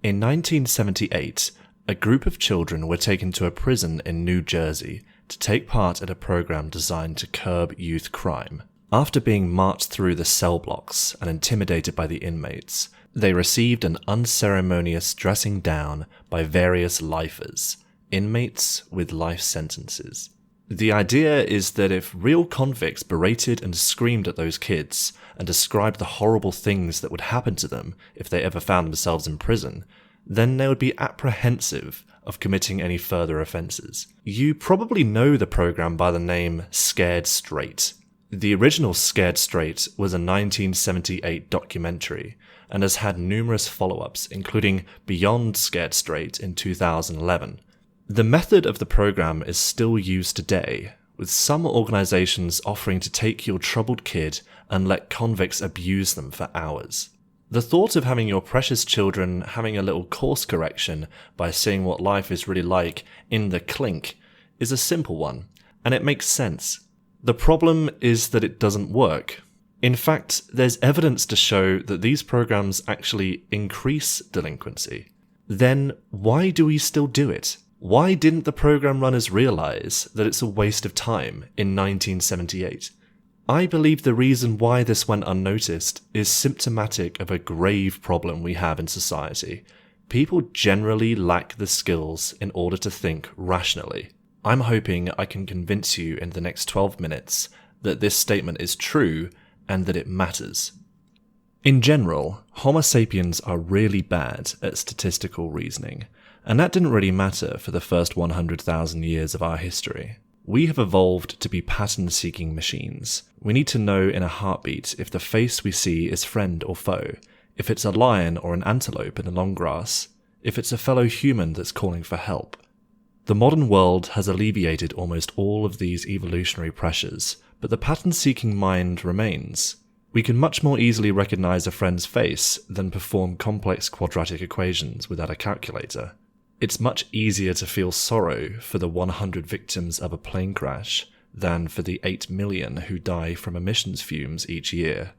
In 1978, a group of children were taken to a prison in New Jersey to take part in a program designed to curb youth crime. After being marched through the cell blocks and intimidated by the inmates, they received an unceremonious dressing down by various lifers, inmates with life sentences. The idea is that if real convicts berated and screamed at those kids and described the horrible things that would happen to them if they ever found themselves in prison, then they would be apprehensive of committing any further offences. You probably know the program by the name Scared Straight. The original Scared Straight was a 1978 documentary and has had numerous follow-ups, including Beyond Scared Straight in 2011. The method of the program is still used today, with some organisations offering to take your troubled kid and let convicts abuse them for hours. The thought of having your precious children having a little course correction by seeing what life is really like in the clink is a simple one, and it makes sense. The problem is that it doesn't work. In fact, there's evidence to show that these programs actually increase delinquency. Then why do we still do it? Why didn't the program runners realise that it's a waste of time in 1978? I believe the reason why this went unnoticed is symptomatic of a grave problem we have in society. People generally lack the skills in order to think rationally. I'm hoping I can convince you in the next 12 minutes that this statement is true and that it matters. In general, Homo sapiens are really bad at statistical reasoning, and that didn't really matter for the first 100,000 years of our history. We have evolved to be pattern-seeking machines. We need to know in a heartbeat if the face we see is friend or foe, if it's a lion or an antelope in the long grass, if it's a fellow human that's calling for help. The modern world has alleviated almost all of these evolutionary pressures, but the pattern-seeking mind remains. We can much more easily recognize a friend's face than perform complex quadratic equations without a calculator. It's much easier to feel sorrow for the 100 victims of a plane crash than for the 8 million who die from emissions fumes each year.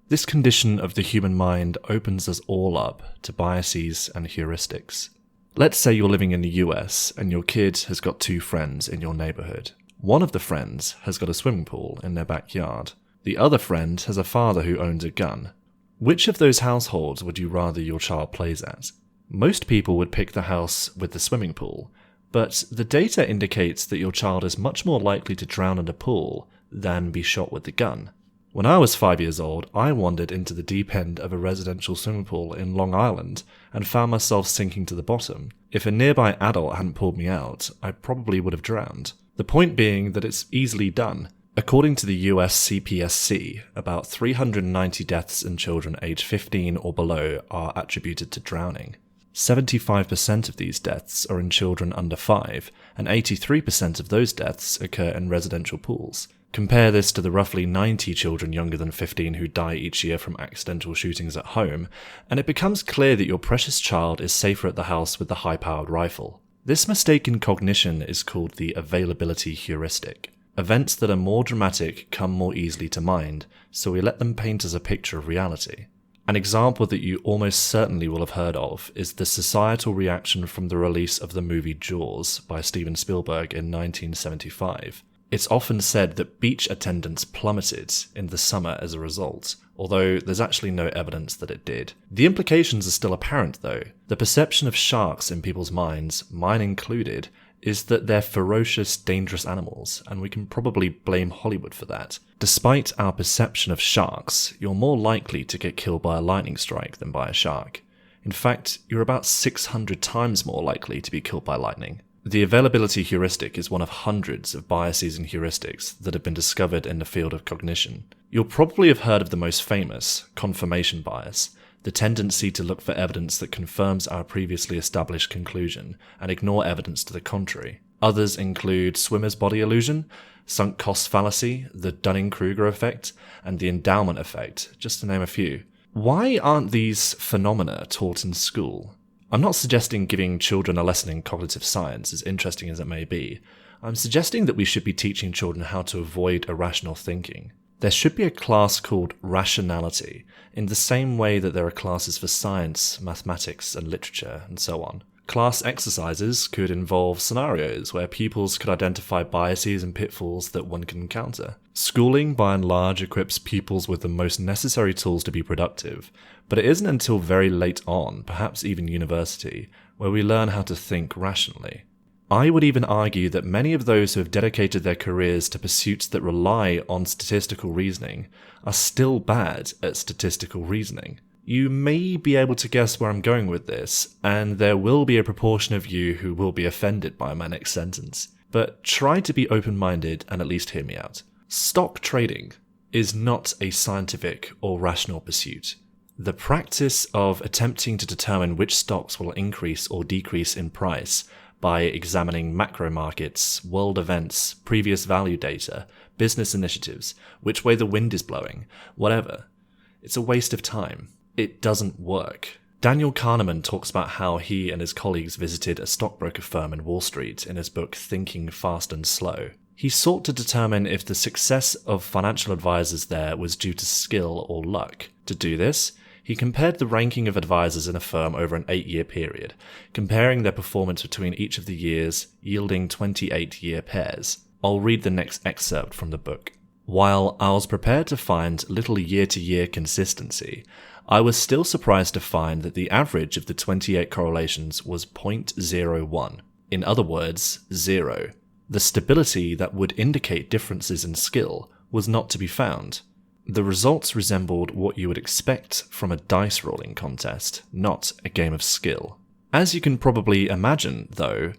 This condition of the human mind opens us all up to biases and heuristics. Let's say you're living in the US and your kid has got 2 friends in your neighbourhood. One of the friends has got a swimming pool in their backyard. The other friend has a father who owns a gun. Which of those households would you rather your child plays at? Most people would pick the house with the swimming pool, but the data indicates that your child is much more likely to drown in a pool than be shot with the gun. When I was 5 years old, I wandered into the deep end of a residential swimming pool in Long Island and found myself sinking to the bottom. If a nearby adult hadn't pulled me out, I probably would have drowned. The point being that it's easily done. According to the US CPSC, about 390 deaths in children aged 15 or below are attributed to drowning. 75% of these deaths are in children under 5, and 83% of those deaths occur in residential pools. Compare this to the roughly 90 children younger than 15 who die each year from accidental shootings at home, and it becomes clear that your precious child is safer at the house with the high-powered rifle. This mistaken cognition is called the availability heuristic. Events that are more dramatic come more easily to mind, so we let them paint us a picture of reality. An example that you almost certainly will have heard of is the societal reaction from the release of the movie Jaws by Steven Spielberg in 1975. It's often said that beach attendance plummeted in the summer as a result, although there's actually no evidence that it did. The implications are still apparent though. The perception of sharks in people's minds, mine included, is that they're ferocious, dangerous animals, and we can probably blame Hollywood for that. Despite our perception of sharks, you're more likely to get killed by a lightning strike than by a shark. In fact, you're about 600 times more likely to be killed by lightning. The availability heuristic is one of hundreds of biases and heuristics that have been discovered in the field of cognition. You'll probably have heard of the most famous, confirmation bias, the tendency to look for evidence that confirms our previously established conclusion and ignore evidence to the contrary. Others include swimmer's body illusion, sunk cost fallacy, the Dunning-Kruger effect, and the endowment effect, just to name a few. Why aren't these phenomena taught in school? I'm not suggesting giving children a lesson in cognitive science, as interesting as it may be. I'm suggesting that we should be teaching children how to avoid irrational thinking. There should be a class called rationality, in the same way that there are classes for science, mathematics, and literature, and so on. Class exercises could involve scenarios where pupils could identify biases and pitfalls that one can encounter. Schooling, by and large, equips pupils with the most necessary tools to be productive, but it isn't until very late on, perhaps even university, where we learn how to think rationally. I would even argue that many of those who have dedicated their careers to pursuits that rely on statistical reasoning are still bad at statistical reasoning. You may be able to guess where I'm going with this, and there will be a proportion of you who will be offended by my next sentence. But try to be open-minded and at least hear me out. Stock trading is not a scientific or rational pursuit. The practice of attempting to determine which stocks will increase or decrease in price by examining macro markets, world events, previous value data, business initiatives, which way the wind is blowing, whatever. It's a waste of time. It doesn't work. Daniel Kahneman talks about how he and his colleagues visited a stockbroker firm in Wall Street in his book Thinking Fast and Slow. He sought to determine if the success of financial advisors there was due to skill or luck. To do this, he compared the ranking of advisors in a firm over an 8-year period, comparing their performance between each of the years, yielding 28-year pairs. I'll read the next excerpt from the book. While I was prepared to find little year-to-year consistency, I was still surprised to find that the average of the 28 correlations was 0.01. In other words, 0. The stability that would indicate differences in skill was not to be found. The results resembled what you would expect from a dice rolling contest, not a game of skill. As you can probably imagine, though,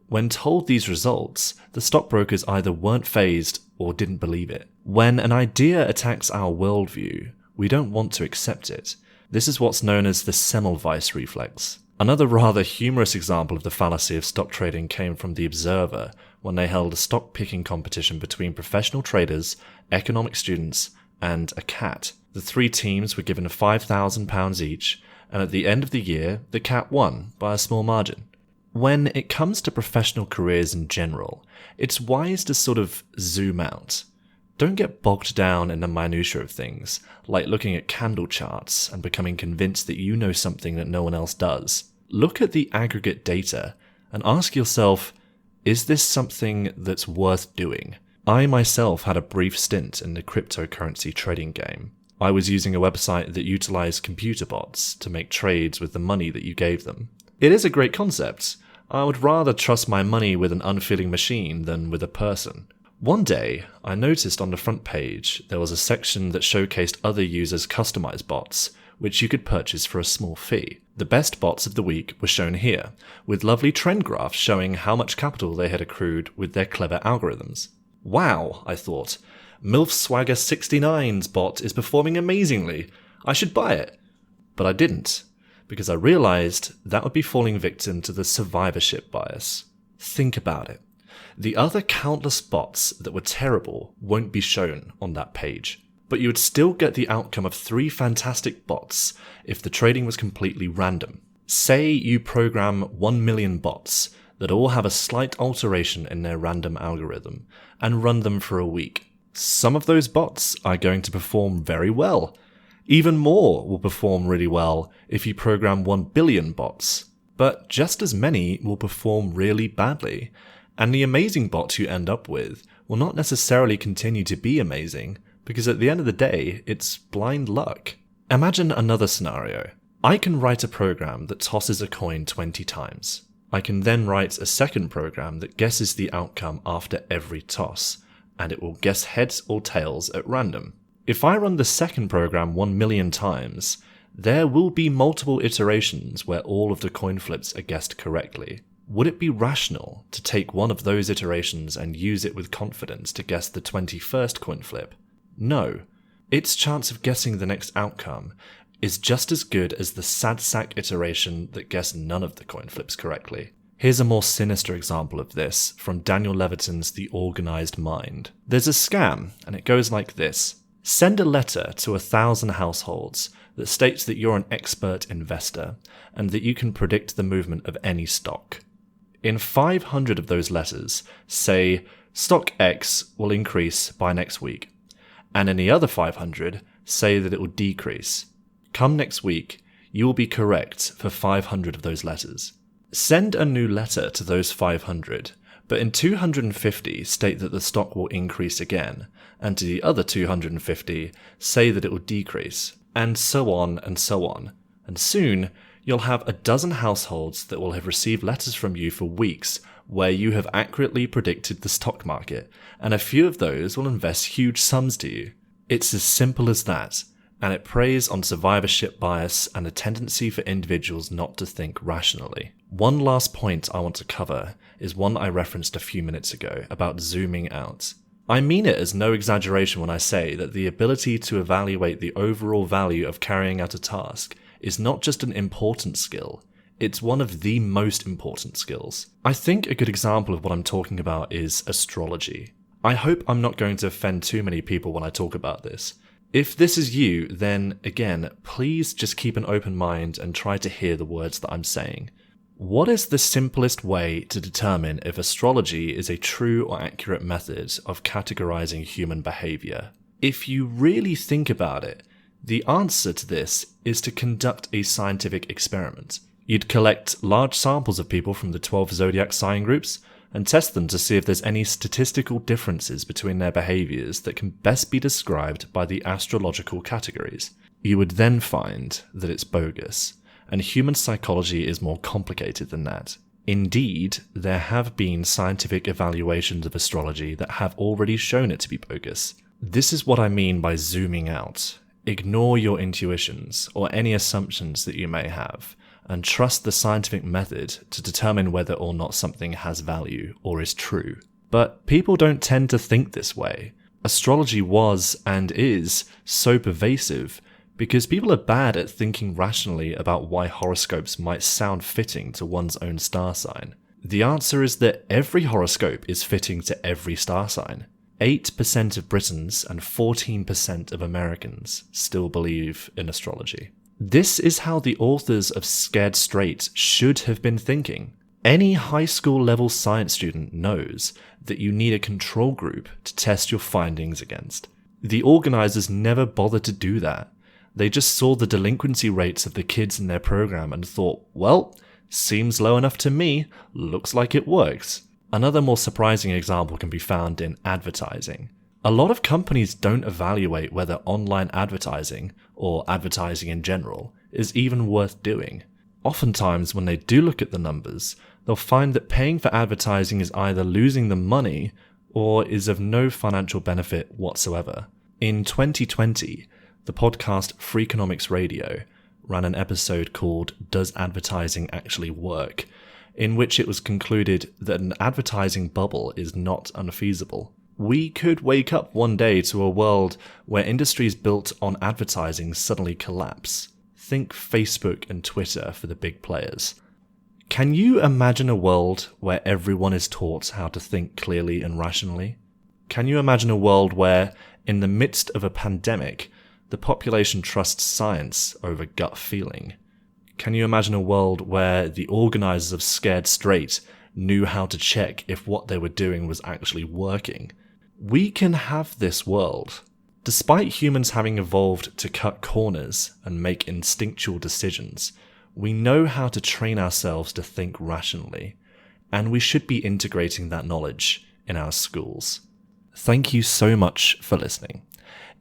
when told these results, the stockbrokers either weren't fazed or didn't believe it. When an idea attacks our worldview, we don't want to accept it. This is what's known as the Semmelweis reflex. Another rather humorous example of the fallacy of stock trading came from The Observer when they held a stock picking competition between professional traders, economic students, and a cat. The 3 teams were given £5,000 each, and at the end of the year, the cat won by a small margin. When it comes to professional careers in general, it's wise to sort of zoom out. Don't get bogged down in the minutiae of things, like looking at candle charts and becoming convinced that you know something that no one else does. Look at the aggregate data and ask yourself, is this something that's worth doing? I myself had a brief stint in the cryptocurrency trading game. I was using a website that utilized computer bots to make trades with the money that you gave them. It is a great concept. I would rather trust my money with an unfeeling machine than with a person. One day, I noticed on the front page there was a section that showcased other users' customized bots, which you could purchase for a small fee. The best bots of the week were shown here, with lovely trend graphs showing how much capital they had accrued with their clever algorithms. Wow, I thought, MILF Swagger 69's bot is performing amazingly. I should buy it. But I didn't, because I realized that would be falling victim to the survivorship bias. Think about it. The other countless bots that were terrible won't be shown on that page, but you would still get the outcome of 3 fantastic bots if the trading was completely random. Say you program 1 million bots that all have a slight alteration in their random algorithm and run them for a week. Some of those bots are going to perform very well. Even more will perform really well if you program 1 billion bots. But just as many will perform really badly, and the amazing bots you end up with will not necessarily continue to be amazing, because at the end of the day, it's blind luck. Imagine another scenario. I can write a program that tosses a coin 20 times. I can then write a second program that guesses the outcome after every toss, and it will guess heads or tails at random. If I run the second program 1 million times, there will be multiple iterations where all of the coin flips are guessed correctly. Would it be rational to take one of those iterations and use it with confidence to guess the 21st coin flip? No. Its chance of guessing the next outcome is just as good as the sad sack iteration that guessed none of the coin flips correctly. Here's a more sinister example of this from Daniel Levitin's The Organized Mind. There's a scam, and it goes like this. Send a letter to 1,000 households that states that you're an expert investor and that you can predict the movement of any stock. In 500 of those letters, say, stock X will increase by next week, and any other 500 say that it will decrease. Come next week, you will be correct for 500 of those letters. Send a new letter to those 500, but in 250 state that the stock will increase again, and to the other 250 say that it will decrease, and so on and so on. And soon, you'll have a dozen households that will have received letters from you for weeks where you have accurately predicted the stock market, and a few of those will invest huge sums to you. It's as simple as that, and it preys on survivorship bias and a tendency for individuals not to think rationally. One last point I want to cover is one I referenced a few minutes ago about zooming out. I mean it as no exaggeration when I say that the ability to evaluate the overall value of carrying out a task is not just an important skill, it's one of the most important skills. I think a good example of what I'm talking about is astrology. I hope I'm not going to offend too many people when I talk about this. If this is you, then again, please just keep an open mind and try to hear the words that I'm saying. What is the simplest way to determine if astrology is a true or accurate method of categorizing human behavior? If you really think about it, the answer to this is to conduct a scientific experiment. You'd collect large samples of people from the 12 zodiac sign groups and test them to see if there's any statistical differences between their behaviors that can best be described by the astrological categories. You would then find that it's bogus, and human psychology is more complicated than that. Indeed, there have been scientific evaluations of astrology that have already shown it to be bogus. This is what I mean by zooming out. Ignore your intuitions or any assumptions that you may have, and trust the scientific method to determine whether or not something has value or is true. But people don't tend to think this way. Astrology was and is so pervasive because people are bad at thinking rationally about why horoscopes might sound fitting to one's own star sign. The answer is that every horoscope is fitting to every star sign. 8% of Britons and 14% of Americans still believe in astrology. This is how the authors of Scared Straight should have been thinking. Any high school level science student knows that you need a control group to test your findings against. The organizers never bothered to do that. They just saw the delinquency rates of the kids in their program and thought, well, seems low enough to me, looks like it works. Another more surprising example can be found in advertising. A lot of companies don't evaluate whether online advertising, or advertising in general, is even worth doing. Oftentimes, when they do look at the numbers, they'll find that paying for advertising is either losing them money or is of no financial benefit whatsoever. In 2020, the podcast Freakonomics Radio ran an episode called Does Advertising Actually Work?, in which it was concluded that an advertising bubble is not unfeasible. We could wake up one day to a world where industries built on advertising suddenly collapse. Think Facebook and Twitter for the big players. Can you imagine a world where everyone is taught how to think clearly and rationally? Can you imagine a world where, in the midst of a pandemic, the population trusts science over gut feeling? Can you imagine a world where the organizers of Scared Straight knew how to check if what they were doing was actually working? We can have this world. Despite humans having evolved to cut corners and make instinctual decisions, we know how to train ourselves to think rationally, and we should be integrating that knowledge in our schools. Thank you so much for listening.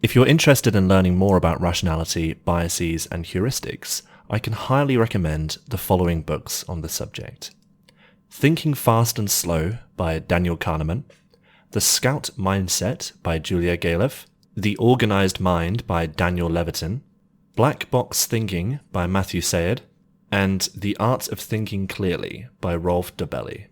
If you're interested in learning more about rationality, biases, and heuristics, I can highly recommend the following books on the subject. Thinking Fast and Slow by Daniel Kahneman, The Scout Mindset by Julia Galef, The Organized Mind by Daniel Levitin, Black Box Thinking by Matthew Sayed, and The Art of Thinking Clearly by Rolf Dobelli.